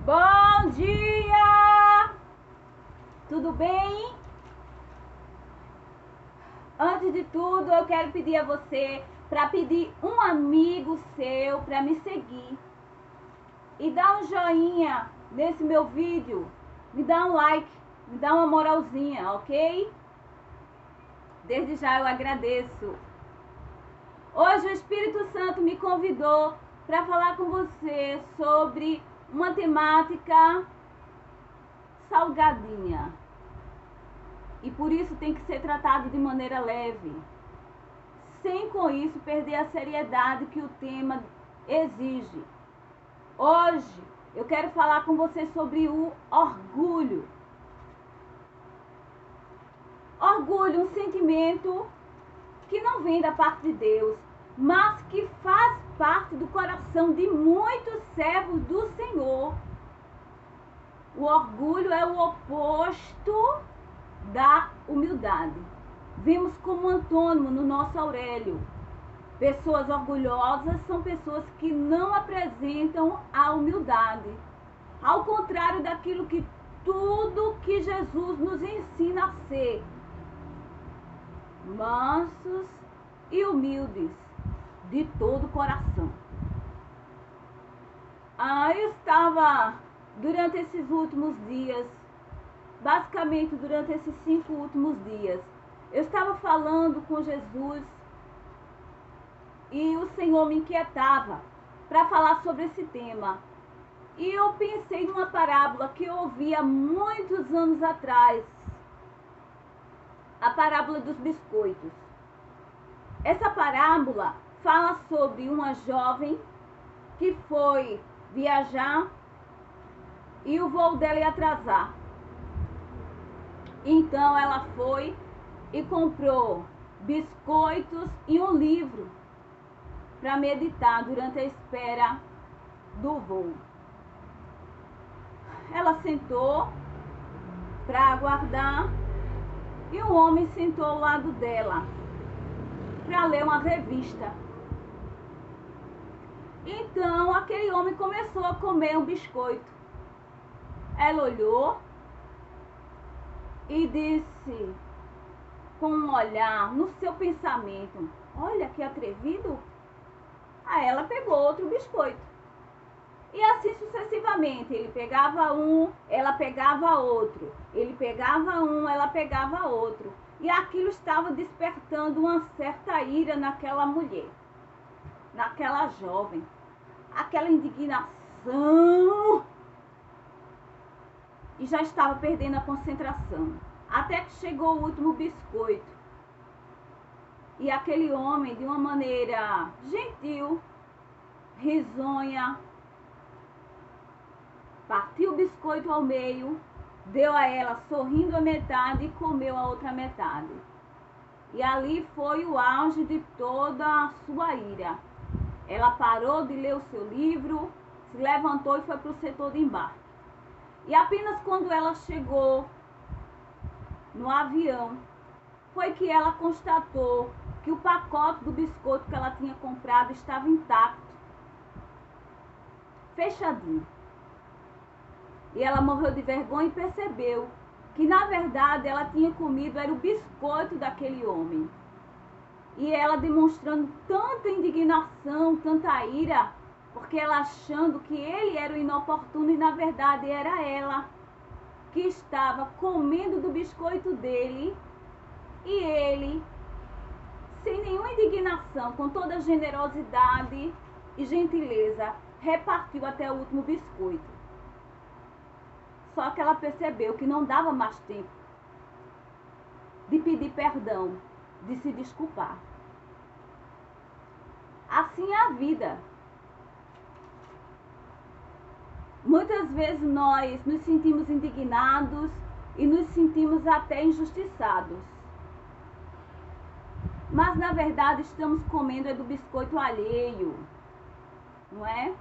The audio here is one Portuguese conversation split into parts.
Bom dia! Tudo bem? Antes de tudo, eu quero pedir a você para pedir um amigo seu para me seguir. E dá um joinha nesse meu vídeo. Me dá um like, me dá uma moralzinha, ok? Desde já eu agradeço. Hoje o Espírito Santo me convidou para falar com você sobre uma temática salgadinha. E por isso tem que ser tratado de maneira leve, sem com isso perder a seriedade que o tema exige. Hoje eu quero falar com você sobre o orgulho. Orgulho, um sentimento que não vem da parte de Deus, mas que faz parte do coração de muitos servos do Senhor. O orgulho é o oposto da humildade. Vimos como antônimo no nosso Aurélio. Pessoas orgulhosas são pessoas que não apresentam a humildade. Ao contrário daquilo que tudo que Jesus nos ensina a ser. Mansos e humildes de todo o coração. Eu estava durante esses últimos dias, basicamente durante esses 5 últimos dias, eu estava falando com Jesus e o Senhor me inquietava para falar sobre esse tema. E eu pensei numa parábola que eu ouvi há muitos anos atrás, a parábola dos biscoitos. Essa parábola fala sobre uma jovem que foi viajar e o voo dela ia atrasar. Então ela foi e comprou biscoitos e um livro para meditar durante a espera do voo. Ela sentou para aguardar e um homem sentou ao lado dela para ler uma revista. Então aquele homem começou a comer um biscoito. Ela olhou e disse com um olhar no seu pensamento: olha que atrevido. Aí ela pegou outro biscoito. E assim sucessivamente, ele pegava um, ela pegava outro. Ele pegava um, ela pegava outro. E aquilo estava despertando uma certa ira naquela mulher, naquela jovem. Aquela indignação. E já estava perdendo a concentração. Até que chegou o último biscoito. E aquele homem, de uma maneira gentil, risonha, partiu o biscoito ao meio, deu a ela sorrindo a metade e comeu a outra metade. E ali foi o auge de toda a sua ira. Ela parou de ler o seu livro, se levantou e foi para o setor de embarque. E apenas quando ela chegou no avião, foi que ela constatou que o pacote do biscoito que ela tinha comprado estava intacto, fechadinho. E ela morreu de vergonha e percebeu que na verdade ela tinha comido era o biscoito daquele homem. E ela demonstrando tanta indignação, tanta ira, porque ela achando que ele era o inoportuno e na verdade era ela que estava comendo do biscoito dele. E ele, sem nenhuma indignação, com toda generosidade e gentileza, repartiu até o último biscoito. Só que ela percebeu que não dava mais tempo de pedir perdão, de se desculpar. Assim é a vida. Muitas vezes nós nos sentimos indignados e nos sentimos até injustiçados. Mas na verdade estamos comendo do biscoito alheio, não é?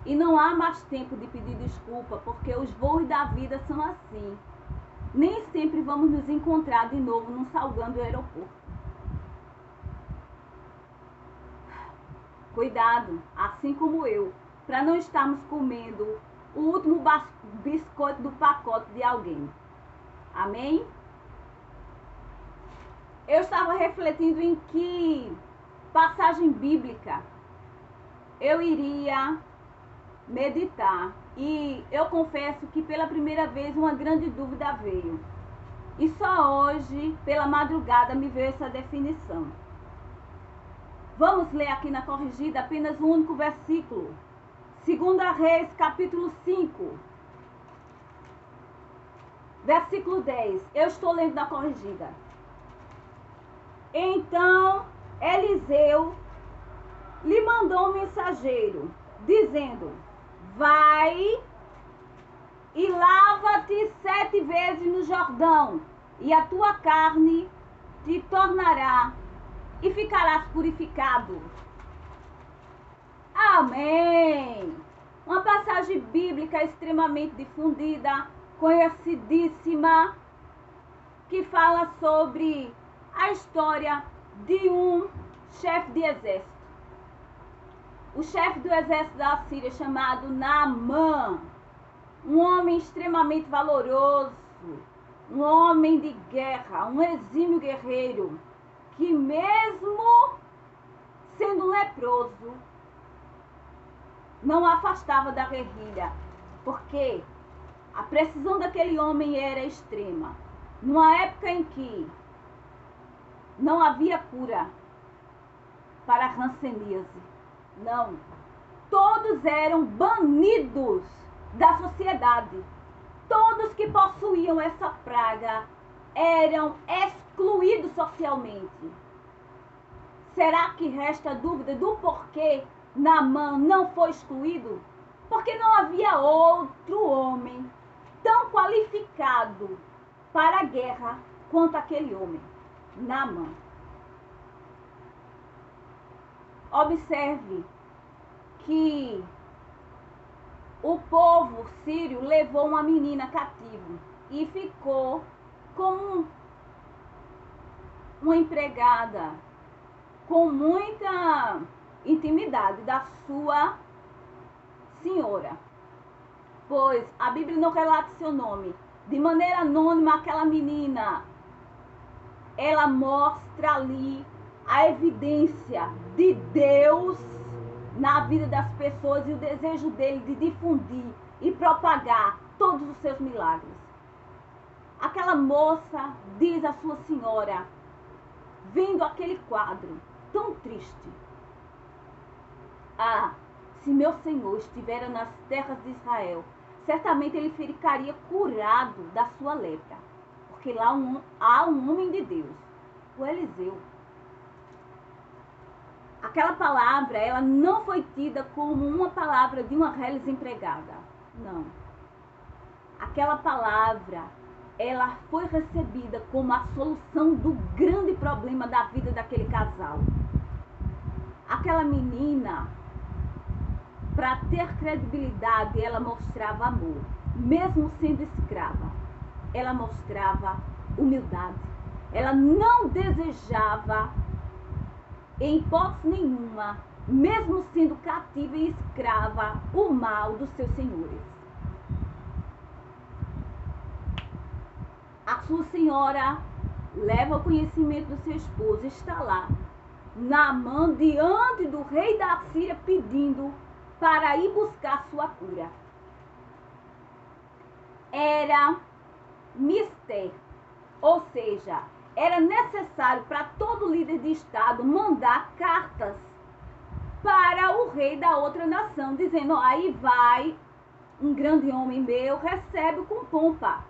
E não há mais tempo de pedir desculpa, porque os voos da vida são assim. Nem sempre vamos nos encontrar de novo num saguão do aeroporto. Cuidado, assim como eu. para não estarmos comendo o último biscoito do pacote de alguém. Amém? Eu estava refletindo em que passagem bíblica eu iria meditar. E eu confesso que pela primeira vez uma grande dúvida veio. E só hoje, pela madrugada, me veio essa definição. Vamos ler aqui na corrigida apenas um único versículo. 2 Reis, capítulo 5. Versículo 10. Eu estou lendo na corrigida. Então Eliseu lhe mandou um mensageiro, dizendo: vai e lava-te 7 vezes no Jordão, e a tua carne te tornará e ficarás purificado. Amém! Uma passagem bíblica extremamente difundida, conhecidíssima, que fala sobre a história de um chefe de exército. O chefe do exército da Síria, chamado Naamã, um homem extremamente valoroso, um homem de guerra, um exímio guerreiro, que mesmo sendo leproso, não afastava da guerrilha, porque a precisão daquele homem era extrema. Numa época em que não havia cura para a hanseníase, não, todos eram banidos da sociedade. Todos que possuíam essa praga eram excluídos socialmente. Será que resta dúvida do porquê Naamã não foi excluído? Porque não havia outro homem tão qualificado para a guerra quanto aquele homem, Naamã. Observe que o povo sírio levou uma menina cativa e ficou com uma empregada com muita intimidade da sua senhora, pois a Bíblia não relata seu nome. De maneira anônima, aquela menina, ela mostra ali a evidência de Deus na vida das pessoas e o desejo dele de difundir e propagar todos os seus milagres. Aquela moça diz à sua senhora, vendo aquele quadro tão triste: ah, se meu Senhor estivera nas terras de Israel, certamente ele ficaria curado da sua lepra, porque lá há um homem de Deus, o Eliseu. Aquela palavra, ela não foi tida como uma palavra de uma desempregada. Não. Aquela palavra, ela foi recebida como a solução do grande problema da vida daquele casal. Aquela menina, para ter credibilidade, ela mostrava amor. Mesmo sendo escrava, ela mostrava humildade. Ela não desejava, em hipótese nenhuma, mesmo sendo cativa e escrava, o mal dos seus senhores. A sua senhora leva o conhecimento do seu esposo, está lá, Naamã, diante do rei da Síria, pedindo para ir buscar sua cura. Era mistério, ou seja, era necessário para todo líder de Estado mandar cartas para o rei da outra nação, dizendo: aí vai um grande homem meu, recebe com pompa.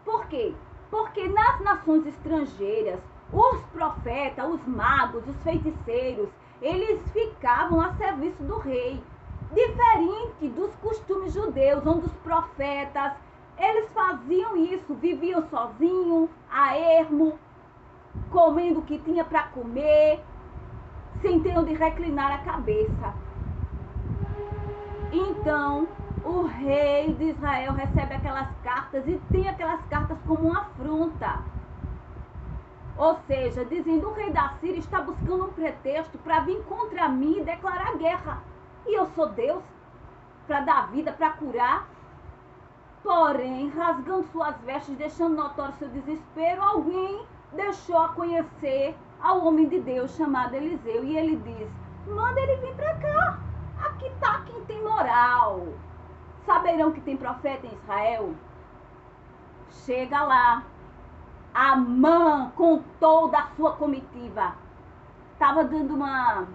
Por quê? Porque nas nações estrangeiras, os profetas, os magos, os feiticeiros, eles ficavam a serviço do rei. Diferente dos costumes judeus, onde os profetas, eles faziam isso, viviam sozinhos, a ermo, comendo o que tinha para comer, sem ter onde reclinar a cabeça. Então, o rei de Israel recebe aquelas cartas e tem aquelas cartas como uma afronta. Ou seja, dizendo: o rei da Síria está buscando um pretexto para vir contra mim e declarar guerra. E eu sou Deus, para dar vida, para curar. Porém, rasgando suas vestes, deixando notório seu desespero, alguém deixou a conhecer ao homem de Deus chamado Eliseu. E ele diz: manda ele vir para cá. Aqui está quem tem moral. Saberão que tem profeta em Israel? Chega lá. Amã com toda a sua comitiva. Estava dando uma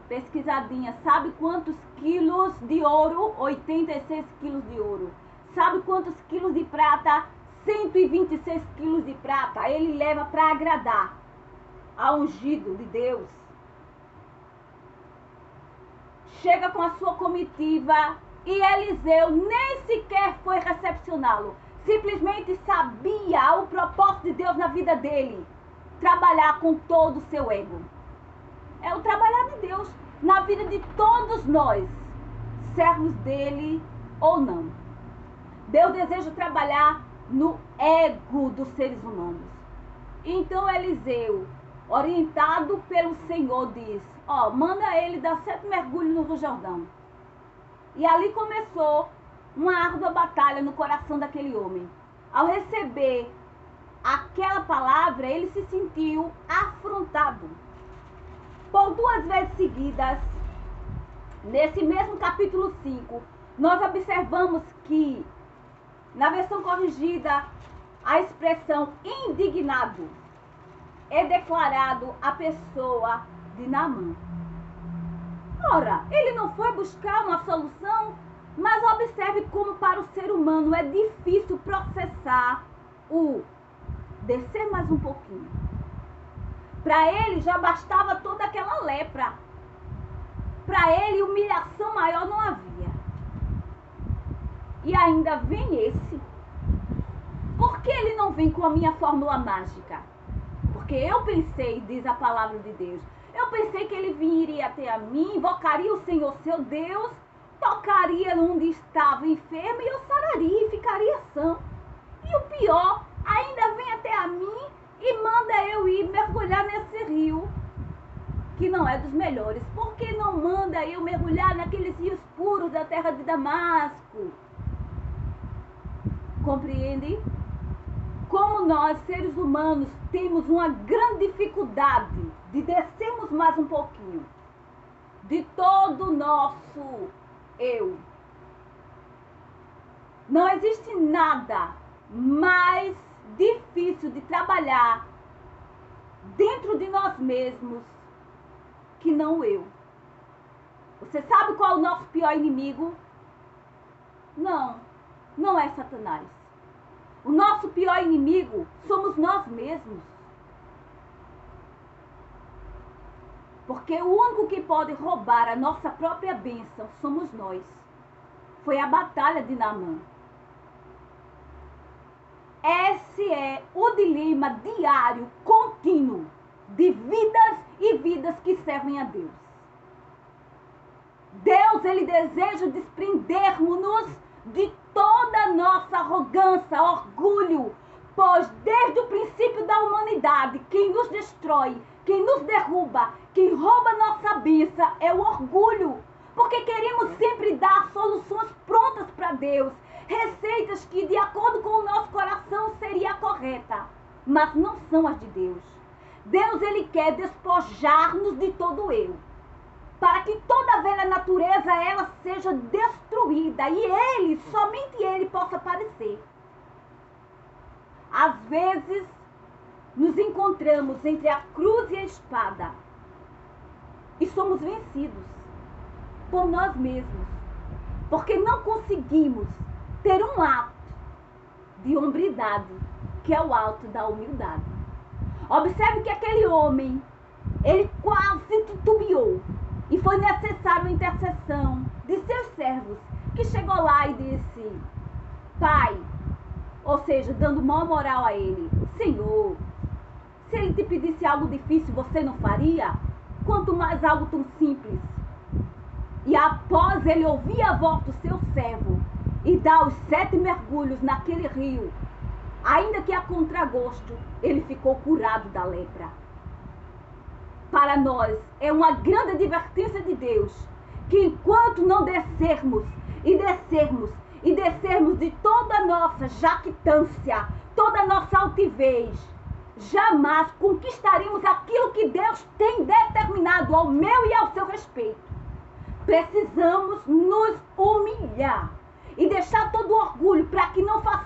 pesquisadinha. Sabe quantos quilos de ouro? 86 quilos de ouro. Sabe quantos quilos de prata? 126 quilos de prata. Ele leva para agradar ao ungido de Deus. Chega com a sua comitiva e Eliseu nem sequer foi recepcioná-lo. Simplesmente sabia o propósito de Deus na vida dele. Trabalhar com todo o seu ego. É o trabalhar de Deus na vida de todos nós, servos dele ou não. Deus deseja trabalhar no ego dos seres humanos. Então Eliseu, orientado pelo Senhor, diz: manda ele dar 7 mergulhos no Rio Jordão. E ali começou uma árdua batalha no coração daquele homem. Ao receber aquela palavra, ele se sentiu afrontado. Por 2 vezes seguidas, nesse mesmo capítulo 5, nós observamos que, na versão corrigida, a expressão indignado é declarado à pessoa de Naamã. Ora, ele não foi buscar uma solução, mas observe como para o ser humano é difícil processar o descer mais um pouquinho. Para ele já bastava toda aquela lepra. Para ele humilhação maior não havia. E ainda vem esse. Por que ele não vem com a minha fórmula mágica? Porque eu pensei, diz a palavra de Deus, eu pensei que ele viria até a mim, invocaria o Senhor seu Deus, tocaria onde estava enfermo e eu sararia e ficaria sã. E o pior, ainda vem até a mim e manda eu ir mergulhar nesse rio, que não é dos melhores. Por que não manda eu mergulhar naqueles rios puros da terra de Damasco? Compreende? Como nós, seres humanos, temos uma grande dificuldade de descermos mais um pouquinho de todo o nosso eu. Não existe nada mais difícil de trabalhar dentro de nós mesmos que não o eu. Você sabe qual é o nosso pior inimigo? Não é Satanás. O nosso pior inimigo somos nós mesmos. Porque o único que pode roubar a nossa própria bênção somos nós. Foi a batalha de Naamã. Esse é o dilema diário, contínuo, de vidas e vidas que servem a Deus. Deus, ele deseja desprendermos-nos de toda a nossa arrogância, orgulho, pois desde o princípio da humanidade, quem nos destrói, quem nos derruba, quem rouba nossa bênção é o orgulho, porque queremos sempre dar soluções prontas para Deus, receitas que de acordo com o nosso coração seria correta, mas não são as de Deus. Deus, ele quer despojar-nos de todo eu, para que toda a velha natureza ela seja destruída e ele, somente ele possa aparecer. Às vezes nos encontramos entre a cruz e a espada e somos vencidos por nós mesmos, porque não conseguimos ter um ato de hombridade, que é o ato da humildade. Observe que aquele homem, ele quase titubeou. E foi necessário a intercessão de seus servos, que chegou lá e disse: Pai, ou seja, dando maior moral a ele: Senhor, se ele te pedisse algo difícil, você não faria? Quanto mais algo tão simples. E após ele ouvir a voz do seu servo e dar os 7 mergulhos naquele rio, ainda que a contragosto, ele ficou curado da lepra. Para nós é uma grande advertência de Deus, que enquanto não descermos e descermos de toda a nossa jactância, toda a nossa altivez, jamais conquistaríamos aquilo que Deus tem determinado ao meu e ao seu respeito. Precisamos nos humilhar e deixar todo o orgulho para que não façamos